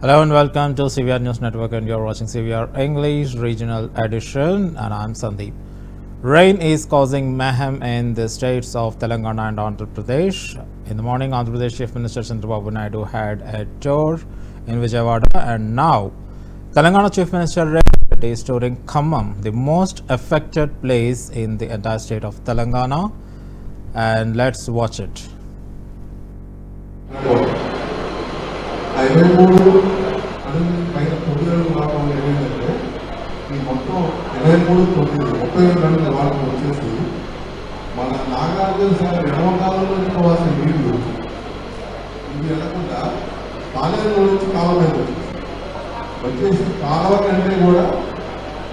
Hello and welcome to CVR News Network, and you're watching CVR English Regional Edition, and I'm Sandeep. Rain is causing mayhem in the states of Telangana and Andhra Pradesh. In the morning, Andhra Pradesh Chief Minister Chandrababu Naidu had a tour in Vijayawada, and now Telangana Chief Minister Revant Reddy is touring Khammam, the most affected place in the entire state of Telangana, and let's watch it. 23 పైన 9 వారం ఏమైందంటే ఈ మొత్తం 23 32 వారం వచ్చేసి మన నాగార్జున సాగర్ ఎడమకాలంలో పోవాల్సిన నీళ్లు ఇది వెళ్లకుండా పాలేరు నుంచి కాలువ మీద వచ్చేసి కాలువ కంటే కూడా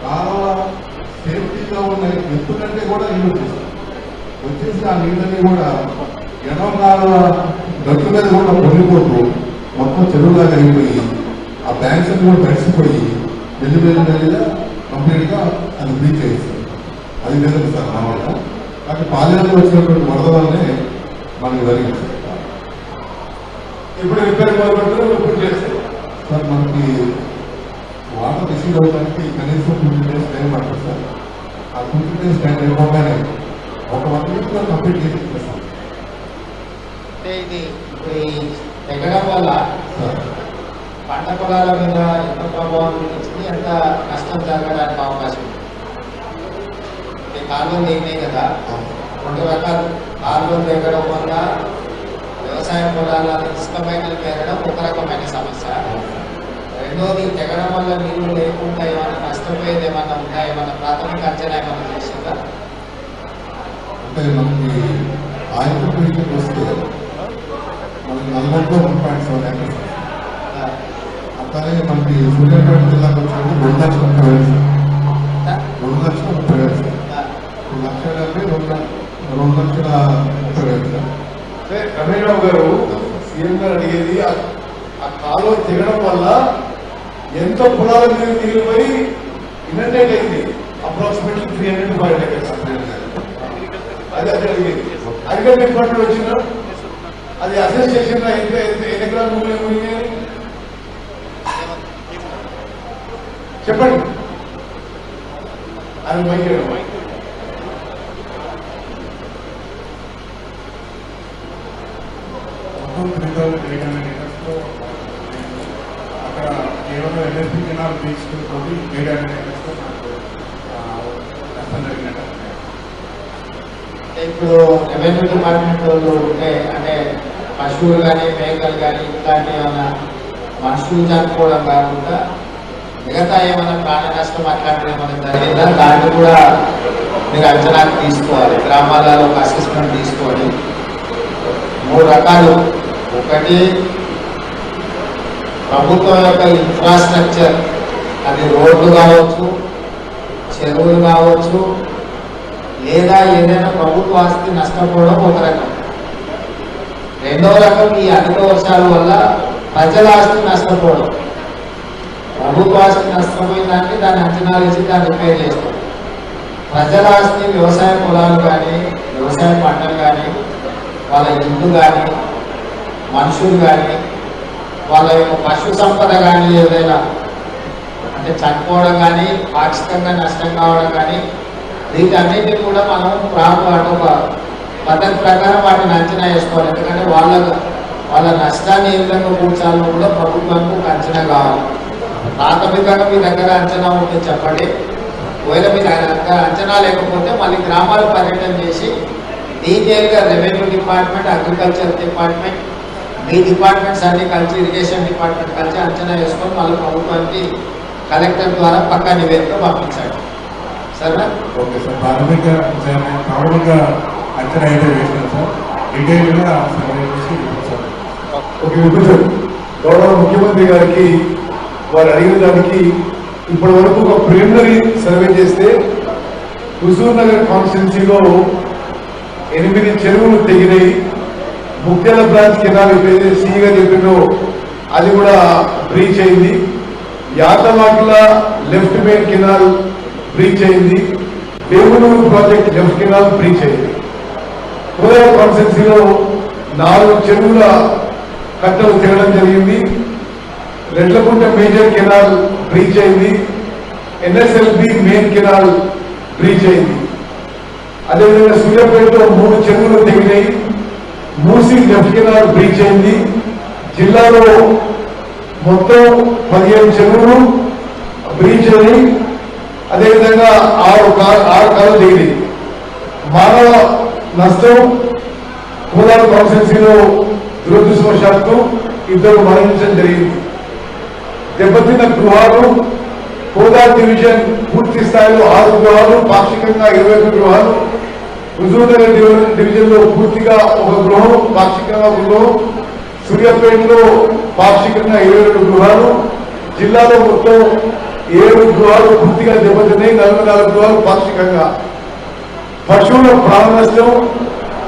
కాలువ సేఫ్టీగా ఉన్న ఎత్తు కంటే కూడా నీళ్ళు వచ్చేసి ఆ నీళ్ళని కూడా ఎడమకాలువ గట్టు మీద కూడా పొంగిపోతూ మొత్తం చెరువులాగా అయిపోయి ఆ బ్యాంక్స్ అన్ని కూడా తడిసిపోయి మెల్లిమెల్లిగా కంప్లీట్గా అది బ్రీచ్ అయ్యింది. అది లేదు సార్ మామూలుగా. కానీ పాలేరులో వచ్చినటువంటి వరద వల్లనే మనకి జరిగింది. ఇప్పుడు రిపేర్ పూర్తి చేస్తారు సార్. మనకి వాటర్ రిసీవ్ అవ్వడానికి కనీసం 20 days టైం పడుతుంది సార్. ఆ 20 days టైం అయిపోగానే ఒక 1 week లో కంప్లీట్ చేసి ఇస్తారు. ఇది ఎక్కడం వల్ల పంట పొలాల మీద ఎంత ప్రభావం చూపించింది, ఎంత నష్టం జరగడానికి అవకాశం ఉంది. కాలువలు లేనినాయి కదా, 2 రకాలు. కాలువలు ఎక్కడం వల్ల వ్యవసాయ పొలాల ఇష్టమైన పెరగడం ఒక రకమైన సమస్య. రెండోది తెగడం వల్ల నీళ్లు లేకుండా ఏమైనా నష్టపోయేది ఏమన్నా ఉందా, ఏమన్నా ప్రాథమిక అంచనా ఏమన్నా చేసిందా? అంటే మనకి ఆయన వస్తే మనకి నల్గొండలో 1.7 acres, అట్లానే మనకి సూర్యాపేట జిల్లాకు వచ్చేది 2 లక్షల 30 వేలు సార్. 2 లక్షల 30 వేలు సార్. 2 లక్షల 2 లక్షల 30 వేలు సార్. రమేష్రావు గారు సీఎం గారు అడిగేది ఆ కాలువ తెగడం వల్ల ఎంత పొలాల మీద నీళ్ళు పోయి ఇన్నండేట్ అయింది. Approximately 300 to 500 acres. అది అడిగేది. అడిగే డిపార్ట్మెంట్ వచ్చిందా, అది అసెస్ చేసిందా, ఎన్ని ఎకరాలు భూములు పోయినాయి చెప్పండి. అది మైకేయడం మొత్తం 3,800 acres అక్కడ కేవలం ఎల్ఎస్పీ కెనాల్ బీచ్ తోటి 800 acres నష్టం జరిగినట్టు. ఇప్పుడు రెవెన్యూ డిపార్ట్మెంట్ వాళ్ళు ఉంటే, అంటే పశువులు కానీ మేకలు కానీ ఇట్లాంటి ఏమైనా మనుషులు చనిపోవడం కాకుండా మిగతా ఏమైనా ప్రాణ నష్టం అట్లాంటివి ఏమైనా జరిగిందా, దాన్ని కూడా మీరు అంచనాకు తీసుకోవాలి. గ్రామాలలో ఒక అసెస్మెంట్ తీసుకోవాలి. 3 రకాలు. ఒకటి, ప్రభుత్వం యొక్క ఇన్ఫ్రాస్ట్రక్చర్, అది రోడ్లు కావచ్చు, చెరువులు కావచ్చు, లేదా ఏదైనా ప్రభుత్వ ఆస్తి నష్టపోవడం ఒక రకం. రెండవ రకం, ఈ అధిక వర్షాల వల్ల ప్రజల ఆస్తి నష్టపోవడం. ప్రభుత్వ ఆస్తి నష్టపోయిందాన్ని దాన్ని అంచనా వేసి దాన్ని రిపేర్ చేస్తాం. ప్రజల ఆస్తి, వ్యవసాయ పొలాలు కానీ, వ్యవసాయ పంటలు కానీ, వాళ్ళ ఇల్లు కానీ, మనుషులు కానీ, వాళ్ళ యొక్క పశు సంపద కానీ ఏదైనా అంటే చనిపోవడం కానీ, పాక్షికంగా నష్టం కావడం కానీ, వీటన్నిటిని కూడా మనం ఒక పద్ధతి ప్రకారం వాటిని అంచనా వేసుకోవాలి. ఎందుకంటే వాళ్ళ నష్టాన్ని ఏ విధంగా కూర్చాలో కూడా ప్రభుత్వానికి ఒక అంచనా కావాలి. ప్రాథమికంగా మీ దగ్గర అంచనా ఉంటే చెప్పండి. ఒకవేళ మీ దగ్గర అంచనా లేకపోతే మళ్ళీ గ్రామాలు పర్యటన చేసి డీటెయిల్గా రెవెన్యూ డిపార్ట్మెంట్, అగ్రికల్చర్ డిపార్ట్మెంట్, మీ డిపార్ట్మెంట్స్ అన్ని కలిసి, ఇరిగేషన్ డిపార్ట్మెంట్ కలిసి అంచనా వేసుకొని మళ్ళీ ప్రభుత్వానికి కలెక్టర్ ద్వారా పక్కా నివేదిక పంపించండి. సరేనా? Okay sir. మామూలుగా అంచనా అయితే వేసినాం సార్. డీటెయిల్గా సర్వే చేసి సార్. ఓకే, ఇప్పుడు గౌరవ ముఖ్యమంత్రి గారికి వారు అడిగిన దానికి ఇప్పటి వరకు ఒక ప్రిలిమినరీ సర్వే చేస్తే హుజూర్ నగర్ కాన్స్టిట్యున్సీలో 8 చెరువులు తెగినాయి. ముఖ్యాల బ్రాంచ్ కెనాల్ ఎప్పుడైతే సీగా చెప్పిందో అది కూడా బ్రీచ్ అయింది. Yathamatla left main canal breach అయింది. Devunuru project left canal breach అయింది. కోలార్ కాన్స్టిట్యున్సీలో 4 చెరువుల కట్టలు తెగడం జరిగింది. రెడ్లకుంట మేజర్ కెనాల్ బ్రీచ్ అయింది, ఎన్ఎస్ఎల్బి మెయిన్ కెనాల్ బ్రీచ్ అయింది. అదేవిధంగా సూర్యాపేటలో 3 చెరువులు తెగినాయి, మూసి లెఫ్ట్ కెనాల్ బ్రీచ్ అయింది. జిల్లాలో మొత్తం 15 చెరువులు బ్రీచ్ అయ్యి, అదేవిధంగా 6 కాలు దిగినాయి. మానవ నష్టం కోదాడ కాన్స్టిట్యున్సీలో దురదృష్టవశాత్తు 2 మరణించడం జరిగింది. దెబ్బతిన్న గృహాలు కోదాడ డివిజన్ పూర్తి స్థాయిలో 6 గృహాలు, పాక్షికంగా 21 గృహాలు. హుజూర్నగర్ డివిజన్ లో పూర్తిగా 1 గృహం, పాక్షికంగా 1 గృహం. సూర్యాపేటలో పాక్షికంగా 22 గృహాలు. జిల్లాలో మొత్తం 7 గృహాలు పూర్తిగా దెబ్బతిన్నాయి, 44 గృహాలు పాక్షికంగా. పశువుల ప్రాణ నష్టం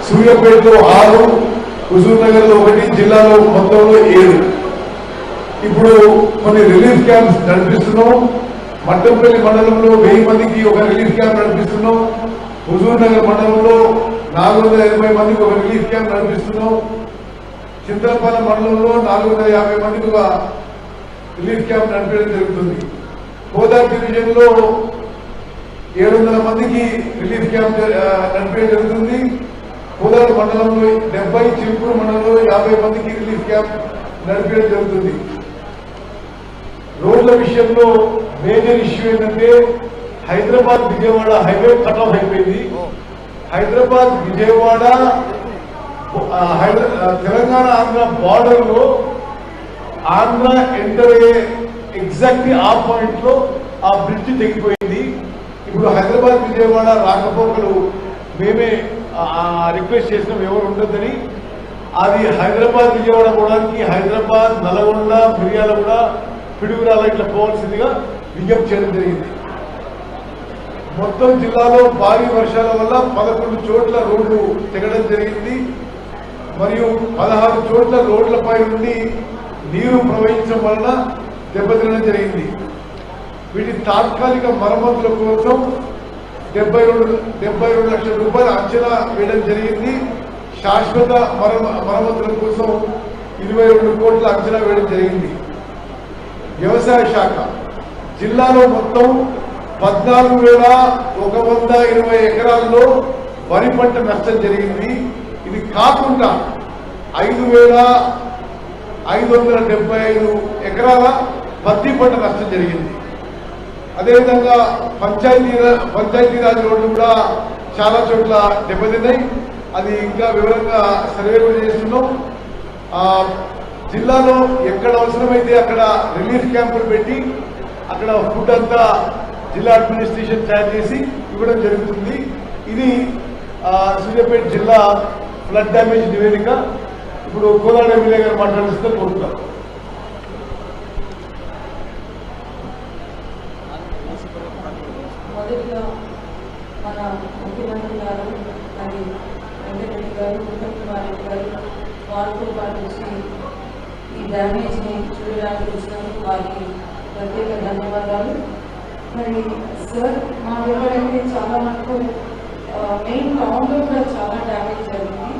సూర్యాపేటలో 6, హుజూర్నగర్ లో 1, జిల్లాలో మొత్తంలో 7. ఇప్పుడు కొన్ని రిలీఫ్ క్యాంప్స్ నడిపిస్తున్నాం. మట్టంపల్లి మండలంలో 1000 మందికి ఒక రిలీఫ్ క్యాంప్ నడిపిస్తున్నాం. హుజూర్నగర్ మండలంలో 480 మందికి ఒక రిలీఫ్ క్యాంప్ నడిపిస్తున్నాం. చింతలపల్లి మండలంలో 450 మందికి ఒక రిలీఫ్ క్యాంప్ నడిపేయడం జరుగుతుంది. కోదాడ డివిజన్ లో 700 మందికి రిలీఫ్ క్యాంప్ నడిపేయడం జరుగుతుంది. కోదాడ మండలంలో 70, చిలుకూరు మండలంలో 50 మందికి రిలీఫ్ క్యాంప్ నడిపేయడం జరుగుతుంది. రోడ్ల విషయంలో మేజర్ ఇష్యూ ఏంటంటే Hyderabad Vijayawada highway cut off అయిపోయింది. హైదరాబాద్ విజయవాడ తెలంగాణ ఆంధ్ర బార్డర్ లో ఆంధ్ర ఎంటర్ అయ్యే ఎగ్జాక్ట్లీ ఆ పాయింట్ లో ఆ బ్రిడ్జ్ తెగిపోయింది. ఇప్పుడు హైదరాబాద్ విజయవాడ రాకపోకలు మేమే రిక్వెస్ట్ చేసినాం, ఎవరు ఉండొద్దని. అది హైదరాబాద్ విజయవాడ పోవడానికి హైదరాబాద్, నల్గొండ, మిర్యాలగూడ, పిడుగురాల ఇట్లా పోవాల్సిందిగా విజ్ఞప్తి చేయడం జరిగింది. మొత్తం జిల్లాలో భారీ వర్షాల వల్ల 11 చోట్ల రోడ్లు తెగడం జరిగింది. మరియు 16 చోట్ల రోడ్లపై నుండి నీరు ప్రవహించడం వలన దెబ్బతినడం జరిగింది. వీటి తాత్కాలిక మరమ్మతుల కోసం 72 లక్షల రూపాయలు అంచనా వేయడం జరిగింది. శాశ్వత మరమ్మతుల కోసం 22 కోట్ల అంచనా వేయడం జరిగింది. వ్యవసాయ శాఖ జిల్లాలో మొత్తం 14,120 ఎకరాల్లో వరి పంట నష్టం జరిగింది. ఇది కాకుండా 5,575 ఎకరాల పత్తి పంట నష్టం జరిగింది. అదేవిధంగా పంచాయతీరాజ్ రోడ్లు కూడా చాలా చోట్ల దెబ్బతిన్నాయి. అది ఇంకా వివరంగా సర్వే కూడా చేస్తున్నాం. జిల్లాలో ఎక్కడ అవసరమైతే అక్కడ రిలీఫ్ క్యాంపులు పెట్టి అక్కడ ఫుడ్ అంతా జిల్లా అడ్మినిస్ట్రేషన్ తయారు చేసి ఇవ్వడం జరుగుతుంది. ఇది సూర్యాపేట జిల్లా ఫ్లడ్ డ్యామేజ్ నివేదిక. ఇప్పుడు కోదాడ ఎమ్మెల్యే గారు మాట్లాడిస్తే కోరుతున్నారు. మొదటిగా మన ముఖ్యమంత్రి గారు మరి వెంకటరెడ్డి గారు, ఉత్తమ్ కుమార్ రెడ్డి గారు వాళ్ళతో పాటు వచ్చి ఈ డ్యామేజ్ని చూడడానికి వచ్చినందుకు వారికి ప్రత్యేక ధన్యవాదాలు. మరి సార్ మా ఊళ్ళైతే చాలా మటుకు మెయిన్ టౌన్లో కూడా చాలా డ్యామేజ్ జరిగింది.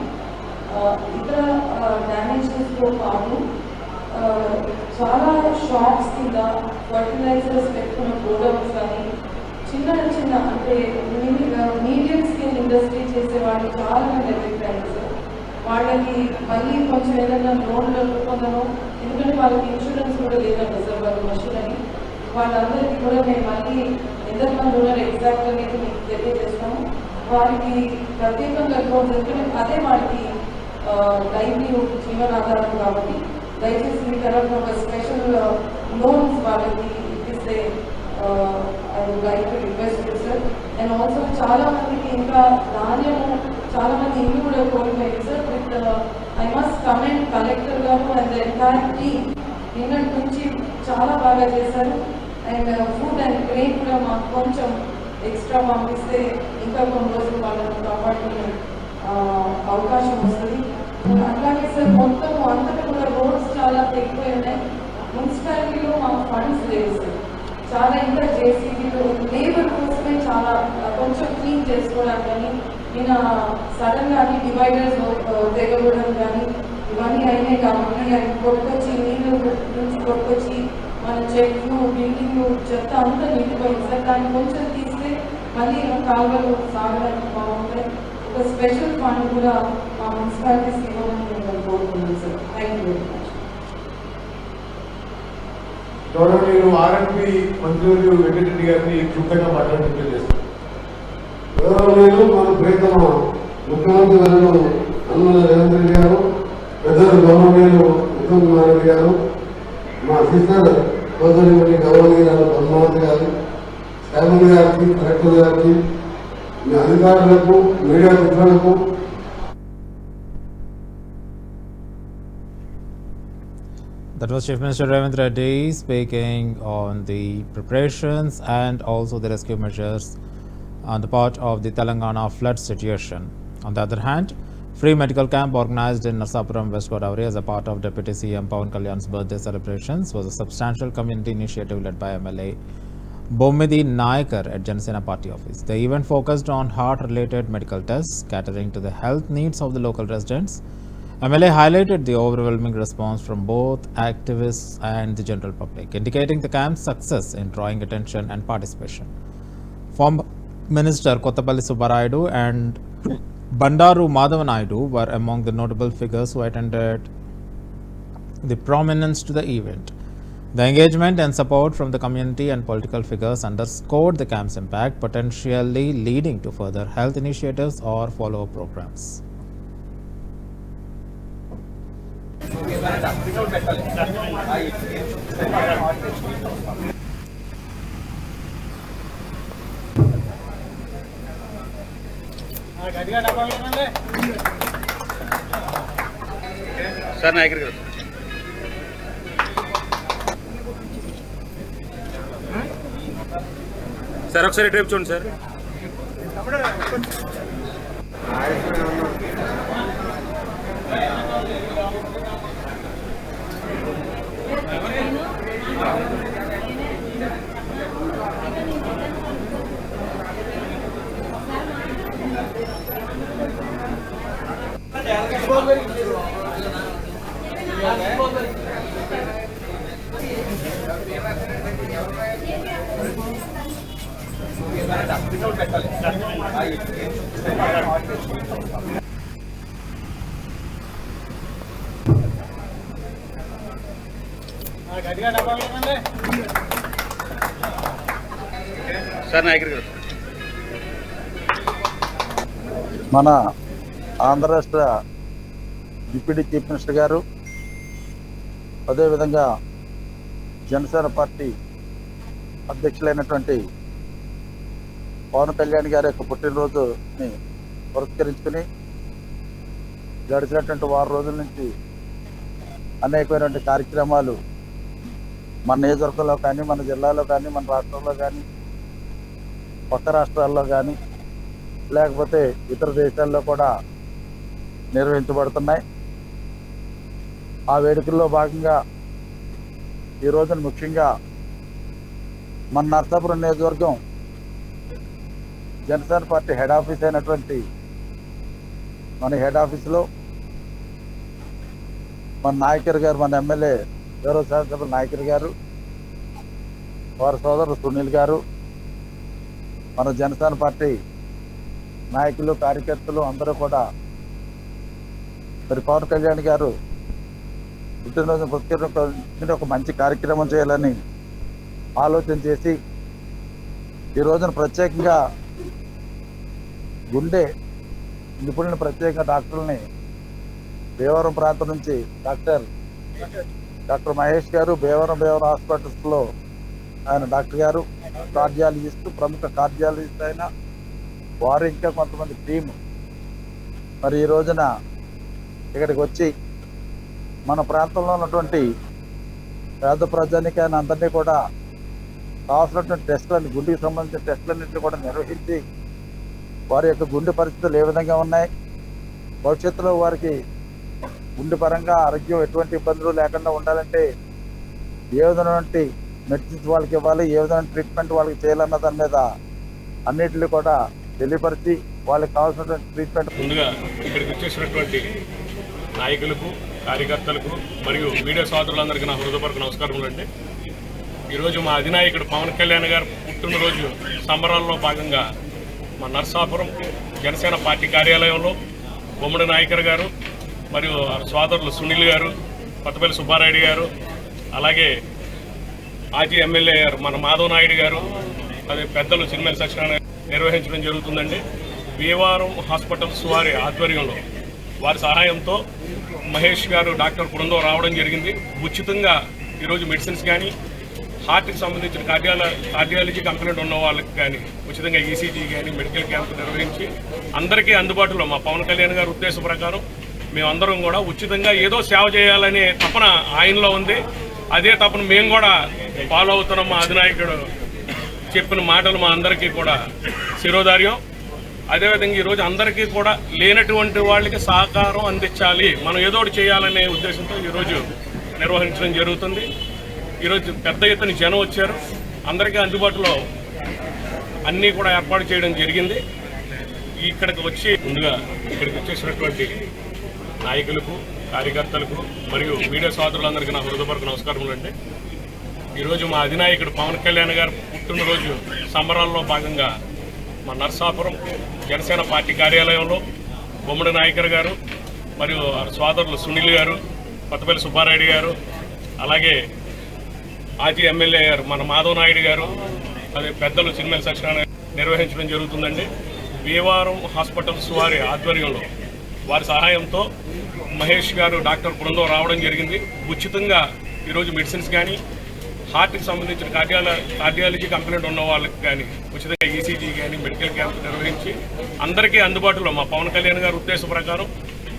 ఇతర డ్యామేజెస్తో పాటు చాలా షాప్స్ కింద ఫర్టిలైజర్స్ పెట్టుకున్న గోడౌన్స్ కానీ చిన్న చిన్న అంటే మీడియం స్కేల్ ఇండస్ట్రీ చేసే వాళ్ళకి చాలా మంది ఎఫెక్ట్ అయింది సార్. వాళ్ళకి మళ్ళీ కొంచెం ఏదైనా లోన్లు పొందను, ఎందుకంటే వాళ్ళకి ఇన్సూరెన్స్ కూడా లేదంట సార్ వాళ్ళ మనుషులని. వాళ్ళందరికీ కూడా మేము మళ్ళీ ఎంతమంది ఉన్నారు ఎగ్జాక్ట్ అనేది మీకు తెలియజేస్తాము. వారికి ప్రత్యేకంగా లోన్స్, ఎందుకంటే అదే వాళ్ళకి లైవ్లీహుడ్ జీవనాధారం కాబట్టి దయచేసి మీ తరఫున ఒక స్పెషల్ లోన్స్ వాళ్ళకి ఇప్పిస్తే I would like to request you, sir. And also చాలా మందికి ఇంకా ధాన్యము చాలా మంది ఇల్లు కూడా కోల్పోయింది sir. With I must comment collector గారు అండ్ ద ఎంటైర్ టీమ్ నిన్నటి నుంచి చాలా బాగా చేశారు. అండ్ ఫుడ్ అండ్ గ్రెయిన్ కూడా మాకు కొంచెం ఎక్స్ట్రా పంపిస్తే ఇంకా కొన్ని రోజులు వాళ్ళని కాపాడుకునే అవకాశం వస్తుంది. అట్లాగే సార్ మొత్తం అంతటా కూడా రోడ్స్ చాలా తెగిపోయి ఉన్నాయి. మున్సిపాలిటీలో మాకు ఫండ్స్ లేవు సార్. చాలా ఇంకా జేసీబీలు లేబర్ కోసమే చాలా కొంచెం క్లీన్ చేసుకోవడానికి కానీ నేను సడన్గా అన్ని డివైడర్స్ తెగవడం కానీ ఇవన్నీ అయినాయి కాబట్టి అవి కొట్టుకొచ్చి నీళ్ళు నుంచి కొట్టుకొచ్చి మన చెట్లు బిల్డింగ్ చెత్త అంతా నిండిపోయింది సార్. దాన్ని కొంచెం తీస్తే మళ్ళీ కాలువలు సాగడానికి బాగుంటాయి. ఒక స్పెషల్ ఫండ్ కూడా మా మున్సిపాలిటీస్ ఇవ్వాలని నేను కోరుతున్నాను sir. Thank you very much. గౌరవనీయులు ఆర్ఎంపీ మంత్రులు వెంకటరెడ్డి గారిని క్లుప్తంగా మాట్లాడుతూ చేస్తారు. గౌరవనీయులు మన ప్రియతమ ముఖ్యమంత్రి వర్యులు అన్నల రేవంత్ రెడ్డి గారు, పెద్దలు గౌరవనీయులు ఉత్తమ్ కుమార్ రెడ్డి గారు, మా సిస్టర్ సోదరి గౌరవనీయులు పద్మావతి గారు, శ్యామల్ గారికి, కలెక్టర్ గారికి, మీ అధికారులకు, మీడియా మిత్రులకు. That was Chief Minister Revanth Reddy speaking on the preparations and also the rescue measures on the part of the Telangana flood situation. On the other hand, free medical camp organized in Narsapuram, West Godavari as a part of Deputy CM Pawan Kalyan's birthday celebrations was a substantial community initiative led by MLA Bommidi Nayakar at Janasena Party office. The event focused on heart-related medical tests, catering to the health needs of the local residents. MLA highlighted the overwhelming response from both activists and the general public, indicating the camp's success in drawing attention and participation. Former Minister Kottapalli Subbarayadu and Bandaru Madhavanayadu were among the notable figures who attended the prominence to the event. The engagement and support from the community and political figures underscored the camp's impact, potentially leading to further health initiatives or follow-up programs. Sir Nayakar గారు sir ఒకసారి trip చూడండి sir. Sir Nayakar గారు మన ఆంధ్ర రాష్ట్ర deputy chief minister గారు, అదేవిధంగా Janasena party అధ్యక్షులైనటువంటి Pawan Kalyan గారి యొక్క పుట్టినరోజుని పురస్కరించుకుని గడిచినటువంటి 6 రోజుల నుంచి అనేకమైనటువంటి కార్యక్రమాలు మన నియోజకవర్గంలో కానీ, మన జిల్లాలో కానీ, మన రాష్ట్రంలో కానీ, పక్క రాష్ట్రాల్లో కానీ, లేకపోతే ఇతర దేశాల్లో కూడా నిర్వహించబడుతున్నాయి. ఆ వేడుకల్లో భాగంగా ఈ రోజున ముఖ్యంగా మన నర్సాపురం నియోజకవర్గం జనసేన పార్టీ హెడ్ ఆఫీస్ అయినటువంటి మన హెడ్ ఆఫీసులో మన నాయకర్ గారు, మన ఎమ్మెల్యే గౌరవ శాసనసభ్యులు నాయకర్ గారు, వారి సోదరుడు సునీల్ గారు, మన జనసేన పార్టీ నాయకులు, కార్యకర్తలు అందరూ కూడా మరి పవన్ కళ్యాణ్ గారు పుట్టినరోజు పురస్కరించుకుని ఒక మంచి కార్యక్రమం చేయాలని ఆలోచన చేసి ఈ రోజున ప్రత్యేకంగా గుండె నిపుణులను ప్రత్యేకంగా డాక్టర్లని భీమవరం ప్రాంతం నుంచి డాక్టర్ మహేష్ గారు భీమవరం హాస్పిటల్స్లో ఆయన డాక్టర్ గారు, కార్డియాలజిస్ట్, ప్రముఖ కార్డియాలజిస్ట్ అయిన వారు, ఇంకా కొంతమంది టీము మరి ఈ రోజున ఇక్కడికి వచ్చి మన ప్రాంతంలో ఉన్నటువంటి పేద ప్రజానికాన్ని అందరినీ కూడా కావాల్సినటువంటి టెస్టులను, గుండెకి సంబంధించిన టెస్టులన్నింటినీ కూడా నిర్వహించి వారి యొక్క గుండె పరిస్థితులు ఏ విధంగా ఉన్నాయి, భవిష్యత్తులో వారికి గుండె పరంగా ఆరోగ్యం ఎటువంటి ఇబ్బందులు లేకుండా ఉండాలంటే ఏ విధమైనటువంటి మెడిసిన్స్ వాళ్ళకి ఇవ్వాలి, ఏ విధమైన ట్రీట్మెంట్ వాళ్ళకి చేయాలన్న దాని మీద అన్నిటిని కూడా తెలియపరిచి వాళ్ళకి కావాల్సినటువంటి ట్రీట్మెంట్. ముందుగా ఇక్కడికి వచ్చేసినటువంటి నాయకులకు, కార్యకర్తలకు మరియు మీడియా సోదరులందరికీ నా హృదయపూర్వక నమస్కారములండి. ఈరోజు మా అధినాయకుడు పవన్ కళ్యాణ్ గారు పుట్టినరోజు సంబరాల్లో భాగంగా మా నర్సాపురం జనసేన పార్టీ కార్యాలయంలో బొమ్మడి నాయకర్ గారు మరియు సోదరులు సునీల్ గారు, కొత్తపల్లి సుబ్బారాయుడు గారు, అలాగే మాజీ ఎమ్మెల్యే మన మాధవ్ నాయుడు గారు, అదే పెద్దలు చిన్మేల సత్యనారాయణ నిర్వహించడం జరుగుతుందండి. భీమవరం హాస్పిటల్స్ వారి ఆధ్వర్యంలో వారి సహాయంతో మహేష్ గారు, డాక్టర్ బృందం రావడం జరిగింది. ఉచితంగా ఈరోజు మెడిసిన్స్ కానీ, హార్ట్కి సంబంధించిన కార్డియాలజీ కంప్లైంట్ ఉన్న వాళ్ళకి కానీ ఉచితంగా ఈసీజీ కానీ మెడికల్ క్యాంప్ నిర్వహించి అందరికీ అందుబాటులో మా పవన్ కళ్యాణ్ గారి ఉద్దేశం ప్రకారం మేమందరం కూడా ఉచితంగా ఏదో సేవ చేయాలనే తపన ఆయనలో ఉంది. అదే తపన మేము కూడా ఫాలో అవుతున్నాం. మా అధినాయకుడు చెప్పిన మాటలు మా అందరికీ కూడా శిరోధార్యం. అదేవిధంగా ఈరోజు అందరికీ కూడా లేనటువంటి వాళ్ళకి సహకారం అందించాలి, మనం ఏదో ఒకటి చేయాలనే ఉద్దేశంతో ఈరోజు నిర్వహించడం జరుగుతుంది. ఈరోజు పెద్ద ఎత్తున జనం వచ్చారు. అందరికీ అందుబాటులో అన్నీ కూడా ఏర్పాటు చేయడం జరిగింది. ఇక్కడికి వచ్చి ముందుగా ఇక్కడికి వచ్చేసినటువంటి నాయకులకు, కార్యకర్తలకు మరియు మీడియా సోదరులందరికీ నా హృదయపూర్వక నమస్కారములండి. ఈరోజు మా అధినాయకుడు పవన్ కళ్యాణ్ గారు పుట్టినరోజు సంబరాల్లో భాగంగా మా నర్సాపురం జనసేన పార్టీ కార్యాలయంలో బొమ్మడి నాయకర్ గారు మరియు సోదరులు సునీల్ గారు, కొత్తపల్లి సుబ్బారాయుడు గారు, అలాగే మాజీ ఎమ్మెల్యే మన మాధవ్ నాయుడు గారు, అదే పెద్దలు చిన్మేల సత్యనారాయణ నిర్వహించడం జరుగుతుందండి. భీమవరం హాస్పిటల్స్ వారి ఆధ్వర్యంలో వారి సహాయంతో మహేష్ గారు, డాక్టర్ బృందం రావడం జరిగింది. ఉచితంగా ఈరోజు మెడిసిన్స్ కానీ, హార్ట్కి సంబంధించిన కార్డియాలజీ కంప్లైంట్ ఉన్న వాళ్ళకి కానీ ఉచితంగా ఈసీజీ కానీ మెడికల్ క్యాంప్ నిర్వహించి అందరికీ అందుబాటులో మా పవన్ కళ్యాణ్ గారి ఉద్దేశం ప్రకారం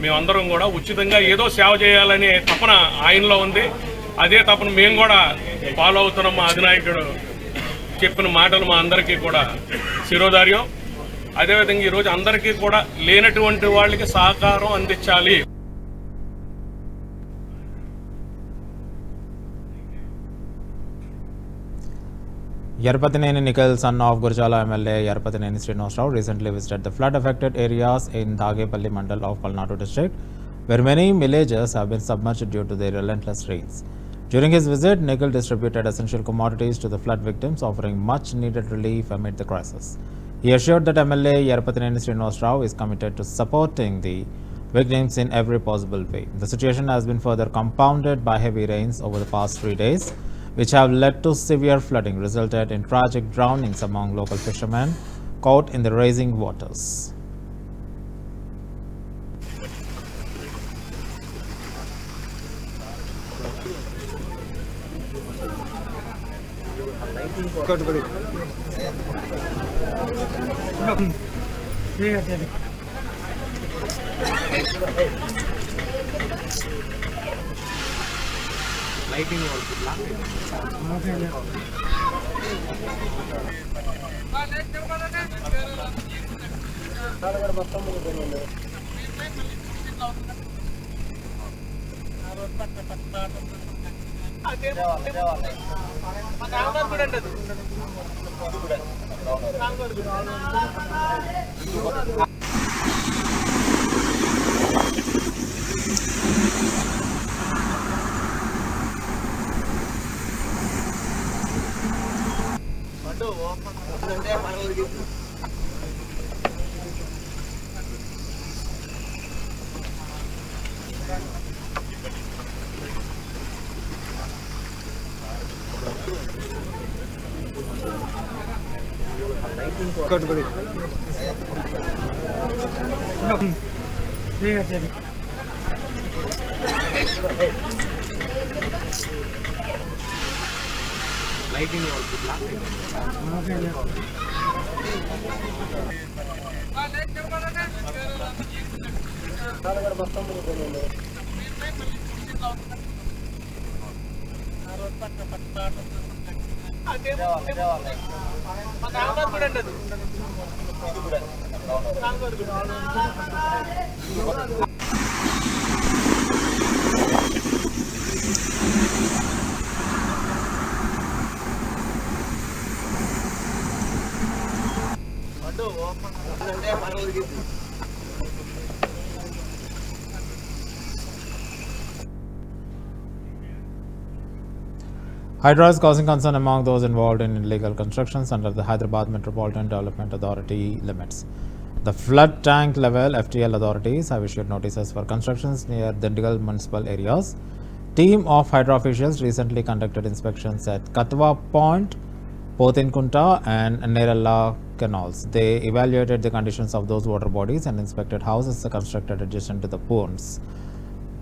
మేమందరం కూడా ఉచితంగా ఏదో సేవ చేయాలనే తపన ఆయనలో ఉంది. అదే తపన మేము కూడా ఫాలో అవుతున్నాం. మా అధినాయకుడు చెప్పిన మాటలు మా అందరికీ కూడా శిరోధార్యం. అదేవిధంగా ఈరోజు అందరికీ కూడా లేనటువంటి వాళ్ళకి సహకారం అందించాలి. Yarapatineni Nikhil, son of Gurjala MLA Yarapatineni Srinivas Rao, recently visited the flood-affected areas in Dagepalli Mandal of Palnadu district, where many villages have been submerged due to the relentless rains. During his visit, Nikhil distributed essential commodities to the flood victims, offering much-needed relief amid the crisis. He assured that MLA Yarapatineni Srinivas Rao is committed to supporting the victims in every possible way. The situation has been further compounded by heavy rains over the past 3 days, which have led to severe flooding, resulted in tragic drownings among local fishermen caught in the rising waters. Hydra is causing concern among those involved in illegal constructions under the Hyderabad Metropolitan Development Authority limits. The flood tank level FTL authorities have issued notices for constructions near Dindigul municipal areas. Team of Hydra officials recently conducted inspections at Katwa Point, Pothinkunta and Neralla canals. They evaluated the conditions of those water bodies and inspected houses constructed adjacent to the ponds.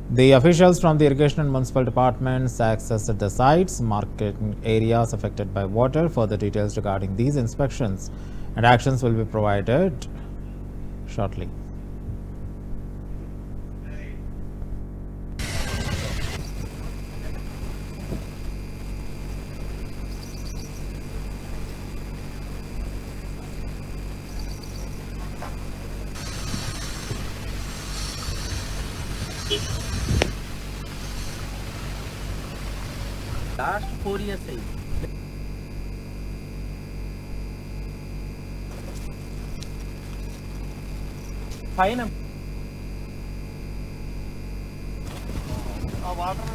The officials from the irrigation and municipal departments accessed the sites, marking areas affected by water. Further details regarding these inspections and actions will be provided shortly. Last 4 years aí. పైన ఆ water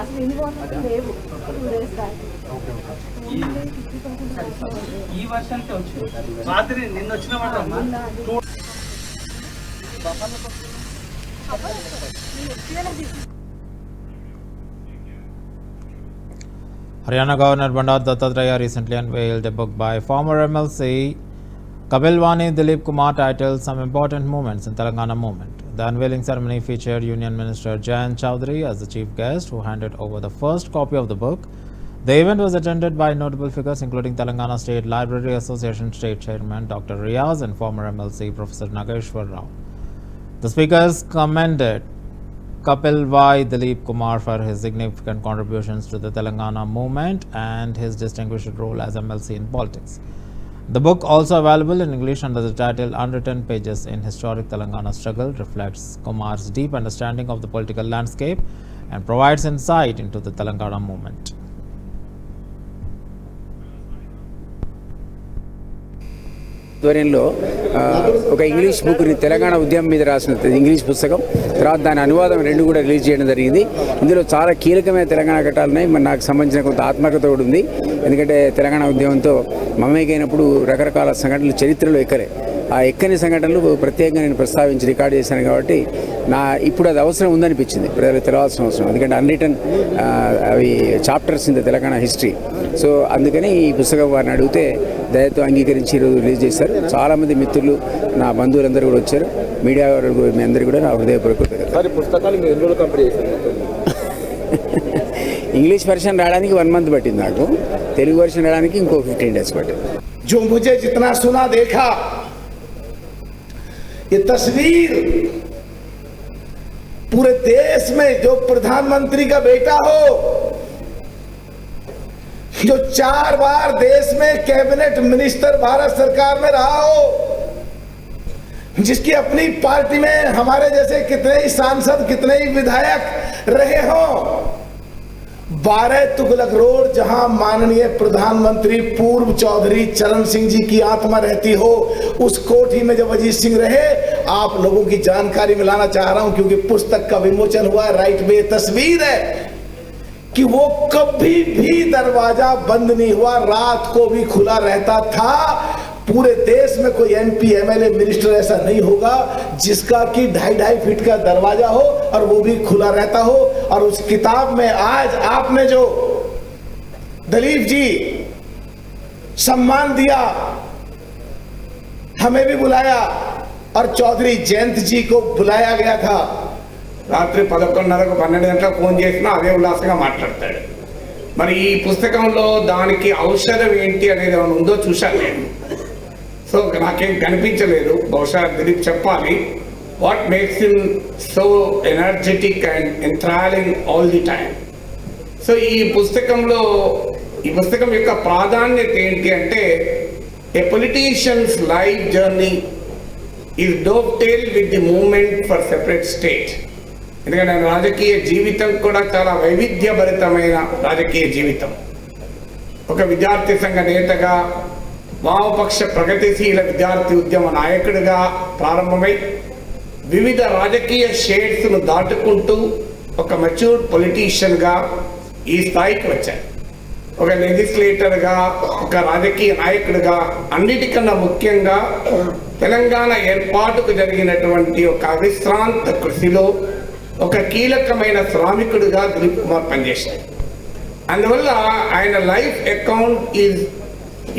అసలు ఎన్ని water లేవు 2 days back. ఈ వర్షానికి వచ్చింది రాత్రి నిన్న వచ్చిన మాట Haryana Governor Bandar Dattatreya recently unveiled a book by former MLC Kapilwani Dilip Kumar titled Some Important Moments in Telangana Movement. The unveiling ceremony featured Union Minister Jayant Chowdhury as the chief guest, who handed over the first copy of the book. The event was attended by notable figures including Telangana State Library Association State Chairman Dr. Riaz and former MLC Professor Nageshwar Rao. The speakers commended Kapil Y. Dilip Kumar for his significant contributions to the Telangana movement and his distinguished role as MLC in politics. The book, also available in English under the title Unwritten Pages in Historic Telangana Struggle, reflects Kumar's deep understanding of the political landscape and provides insight into the Telangana movement. ఆధ్వర్యంలో ఒక English బుక్ని తెలంగాణ ఉద్యమం మీద రాసిన English పుస్తకం, తర్వాత దాని అనువాదం 2 కూడా రిలీజ్ చేయడం జరిగింది. ఇందులో చాలా కీలకమైన తెలంగాణ ఘట్టాలున్నాయి. మరి నాకు సంబంధించిన కొంత ఆత్మకథ కూడా ఉంది. ఎందుకంటే తెలంగాణ ఉద్యమంతో మమేకైనప్పుడు రకరకాల సంఘటనలు చరిత్రలో ఎక్కలే. ఆ ఎక్కని సంఘటనలు ప్రత్యేకంగా నేను ప్రస్తావించి రికార్డ్ చేశాను కాబట్టి ఇప్పుడు అది అవసరం ఉందనిపించింది, ప్రజలకు తెలవాల్సిన అవసరం. ఎందుకంటే అన్రిటన్ అవి chapters in the Telangana history. So అందుకని ఈ పుస్తకం వారిని అడిగితే దయతో అంగీకరించి ఈరోజు రిలీజ్ చేశారు. చాలామంది మిత్రులు, నా బంధువులందరూ కూడా వచ్చారు. మీడియా మీ అందరికీ కూడా నా హృదయపూర్వక పుస్తకాలు మీరు 2 రోజులు కంప్లీట్ చేశారు. ఇంగ్లీష్ వెర్షన్ రావడానికి 1 month పట్టింది నాకు, తెలుగు వెర్షన్ రావడానికి ఇంకో 15 days పట్టింది. जो मुझे जितना सुना देखा, ये तस्वीर पूरे देश में जो प्रधानमंत्री का बेटा हो, जो 4 बार देश में कैबिनेट मिनिस्टर भारत सरकार में रहा हो, जिसकी अपनी पार्टी में हमारे जैसे कितने ही सांसद, कितने ही विधायक रहे हो, 12 तुगलक रोड जहां माननीय प्रधानमंत्री पूर्व चौधरी चरण सिंह जी की आत्मा रहती हो, उस कोठी में जब अजीत सिंह रहे, आप लोगों की जानकारी में लाना चाह रहा हूं क्योंकि पुस्तक का विमोचन हुआ है। राइट में तस्वीर है कि वो कभी भी दरवाजा बंद नहीं हुआ, रात को भी खुला रहता था। पूरे देश में कोई MP, MLA, मिनिस्टर ऐसा नहीं होगा जिसका कि 2.5 फीट का दरवाजा हो और वो भी खुला रहता हो। और उस किताब में आज आपने जो दलीप जी सम्मान दिया, हमें भी बुलाया और चौधरी जयंत जी को बुलाया गया था। రాత్రి 11:30కు 12 గంటలకు ఫోన్ చేసినా అదే ఉల్లాసంగా మాట్లాడతాడు. మరి ఈ పుస్తకంలో దానికి ఔషధం ఏంటి అనేది ఏమైనా ఉందో చూశాను నేను. సో నాకేం కనిపించలేదు, బహుశా దిలీప్ చెప్పాలి. what makes him so energetic and enthralling all the time. So ఈ పుస్తకం యొక్క ప్రాధాన్యత ఏంటి అంటే a politicians life journey is dovetailed with the movement for separate state. ఎందుకంటే రాజకీయ జీవితం కూడా చాలా వైవిధ్యభరితమైన రాజకీయ జీవితం. ఒక విద్యార్థి సంఘ నేతగా, వామపక్ష ప్రగతిశీల విద్యార్థి ఉద్యమ నాయకుడిగా ప్రారంభమై వివిధ రాజకీయ షేడ్స్ను దాటుకుంటూ ఒక మెచ్యూర్డ్ పొలిటీషియన్గా ఈ స్థాయికి వచ్చారు. ఒక లెజిస్లేటర్గా, ఒక రాజకీయ నాయకుడిగా, అన్నిటికన్నా ముఖ్యంగా తెలంగాణ ఏర్పాటుకు జరిగినటువంటి ఒక అవిశ్రాంత కృషిలో ఒక కీలకమైన శ్రామికుడిగా దిలీప్ కుమార్ పనిచేశారు. అందువల్ల ఆయన life account is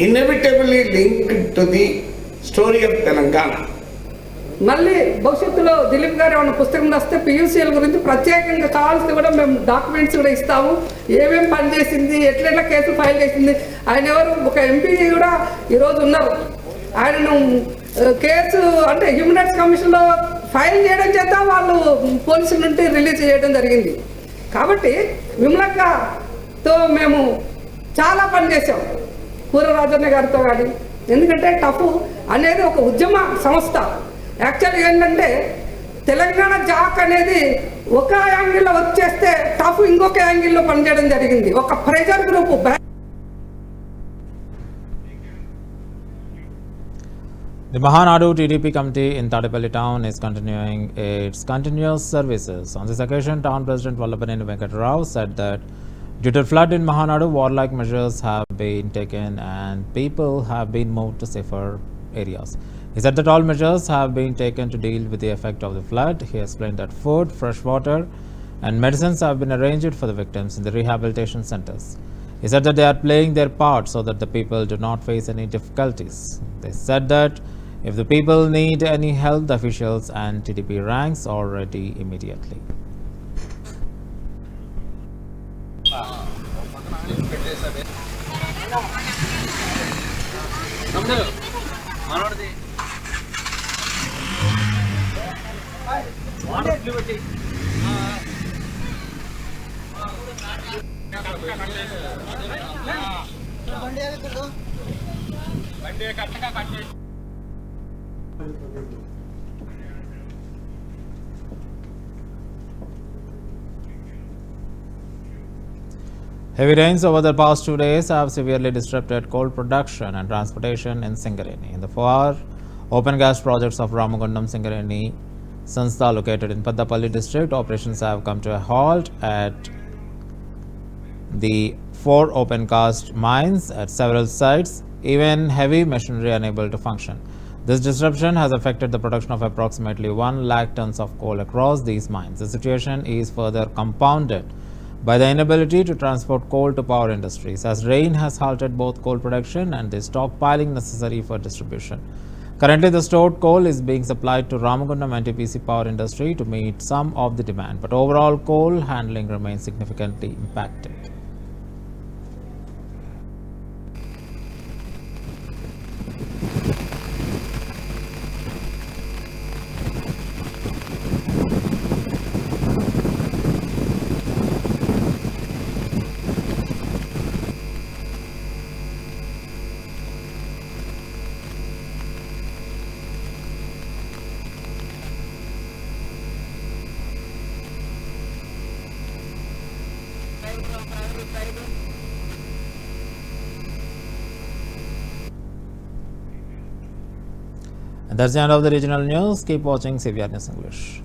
ఇన్ఎవిటబుల్లీ linked to the story of Telangana. మళ్ళీ భవిష్యత్తులో దిలీప్ గారు ఏమైనా పుస్తకం రాస్తే పియూసీఎల్ గురించి ప్రత్యేకంగా కావాల్సి కూడా మేము డాక్యుమెంట్స్ కూడా ఇస్తాము. ఏమేమి పని చేసింది, ఎట్లెట్లా కేసులు ఫైల్ చేసింది. ఆయన ఎవరు ఒక ఎంపీ కూడా ఈరోజు ఉన్నారు. ఆయనను కేసు అంటే హ్యూమన్ రైట్స్ కమిషన్లో ఫైల్ చేయడం చేత వాళ్ళు పోలీసుల నుండి రిలీజ్ చేయడం జరిగింది. కాబట్టి విమలక్కతో మేము చాలా పని చేసాం, పూర్వ రాజన్న గారితో కానీ. ఎందుకంటే టఫ్ అనేది ఒక ఉద్యమ సంస్థ. యాక్చువల్గా ఏంటంటే తెలంగాణ జాక్ అనేది ఒక యాంగిల్లో వచ్చేస్తే టఫ్ ఇంకొక యాంగిల్లో పనిచేయడం జరిగింది. ఒక pressure group. The Mahanadu TDP committee in Tadepalli town is continuing its continuous services. On this occasion, town president Vallabhaneni Venkata Rao said that due to flood in Mahanadu, warlike measures have been taken and people have been moved to safer areas. He said that all measures have been taken to deal with the effect of the flood. He explained that food, fresh water and medicines have been arranged for the victims in the rehabilitation centers. He said that they are playing their part so that the people do not face any difficulties. They said that if the people need any help, the officials and TDP ranks are ready immediately. Heavy rains over the past 2 days have severely disrupted coal production and transportation in Singareni. In the 4 open gas projects of Ramagundam Singareni Sanstha located in Peddapalli district, operations have come to a halt at the 4 open cast mines at several sites, even heavy machinery unable to function. This disruption has affected the production of approximately 1 lakh tons of coal across these mines. The situation is further compounded by the inability to transport coal to power industries, as rain has halted both coal production and the stockpiling necessary for distribution. Currently, the stored coal is being supplied to Ramagundam NTPC power industry to meet some of the demand, but overall coal handling remains significantly impacted. And that's the end of the regional news. Keep watching CVR News English.